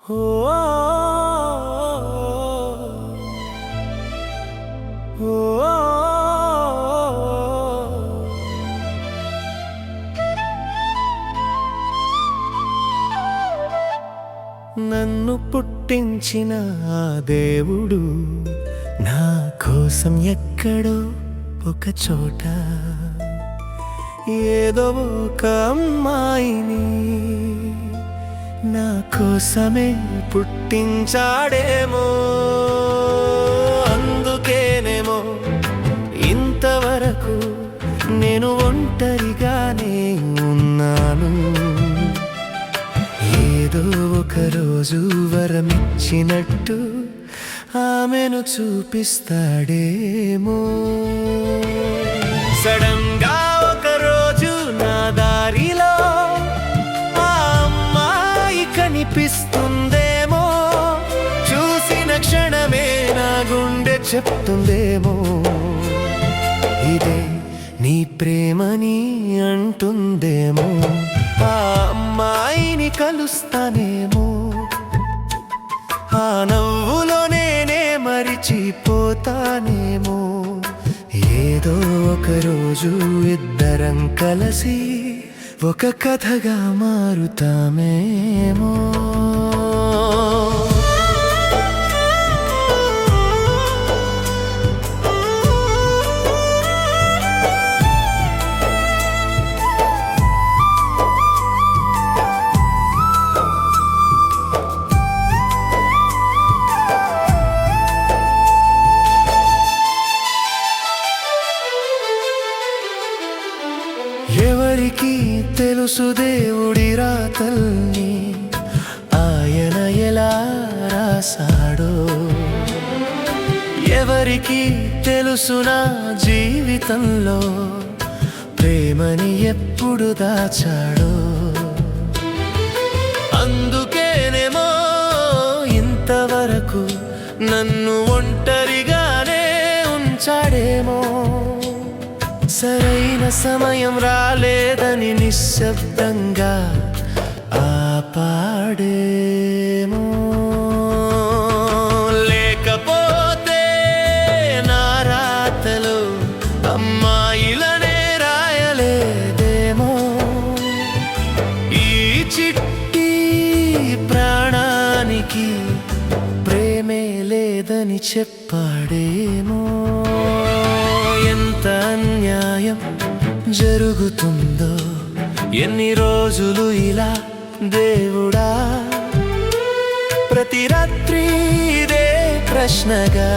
నన్ను పుట్టించిన ఆ దేవుడు నా కోసం ఎక్కడో ఒక చోట ఏదో ఒక అమ్మాయిని నా కోసమే పుట్టించాడేమో. అందుకేనేమో ఇంతవరకు నేను ఒంటరిగానే ఉన్నాను. ఏదో ఒక రోజు వరమిచ్చినట్టు ఆమెను చూపిస్తాడేమో. సడన్ గా ఒక రోజు నా దారిలో ఆ అమ్మాయి కనిపిస్తుందేమో. చూసిన క్షణమే నా గుండె చెప్తుందేమో, ఇదే నీ ప్రేమని అంటుందేమో. ఆ అమ్మాయిని కలుస్తానేమో, ఆ నవ్వులో నేనే మరిచిపోతానేమో. ఏదో ఒక రోజు ఇద్దరం కలిసి ఒక కథగా మారుతామేమో. ఎవరికి తెలుసు దేవుడి రాతల్ని ఆయన ఎలా రాశాడో. ఎవరికి తెలుసు నా జీవితంలో ప్రేమని ఎప్పుడు దాచాడో. అందుకేనేమో ఇంతవరకు నన్ను ఒంటరిగానే ఉంచాడేమో. సరైన సమయం రాలేదని నిశ్శబ్దంగా ఆపాడేమో. లేకపోతే నా రాతలో అమ్మాయిలనే రాయలేదేమో. ఈ చిట్టి ప్రాణానికి ప్రేమే లేదని చెప్పాడేమో. ఎంత అన్యాయం జరుగుతుందో, ఎన్ని రోజులు ఇలా దేవుడా. ప్రతి రాత్రి ఇదే ప్రశ్నగా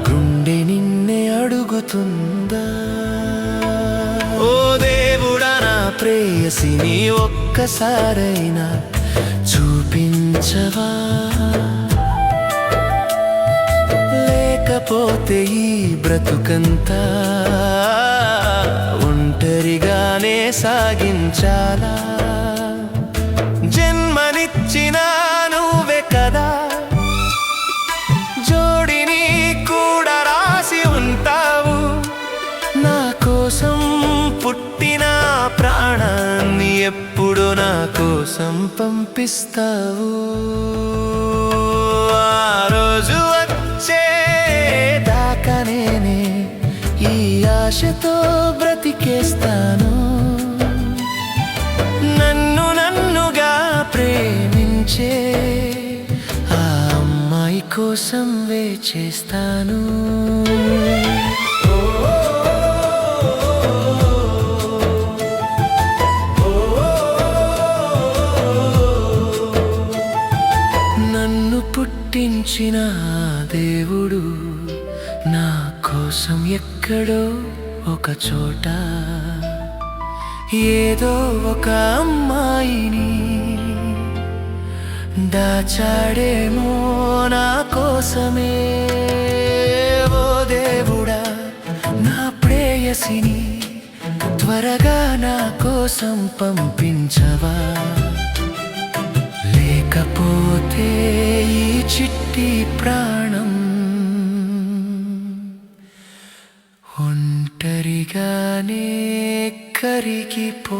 గుండె నిన్నే అడుగుతుందా. ఓ దేవుడా, నా ప్రేయసిని ఒక్కసారైనా చూపించవా. లేకపోతే ఈ బ్రతుకంతా ఒంటరిగానే సాగించాలా. జన్మనిచ్చిన నువ్వే కదా, జోడిని కూడా రాసి ఉంటావు. నా కోసం పుట్టిన ప్రాణాన్ని ఎప్పుడు నా కోసం పంపిస్తావు. ఆ రోజు వచ్చేదాకా నేనే ఈ ఆశతో బ్రతికేస్తాను. నన్నుగా ప్రేమించే ఆ అమ్మాయి కోసం వేచేస్తాను. నన్ను పుట్టించిన దేవుడు నా కోసం ఎక్కడో ఒక చోట ఏదో ఒక అమ్మాయిని దాచాడేమో నా కోసమే. ఓ దేవుడా, నా ప్రేయసిని త్వరగా నా కోసం పంపించవా. లేకపోతే ఈ చిట్టి ప్రాణం ఒంటరిగానే కరిగిపోవాలా.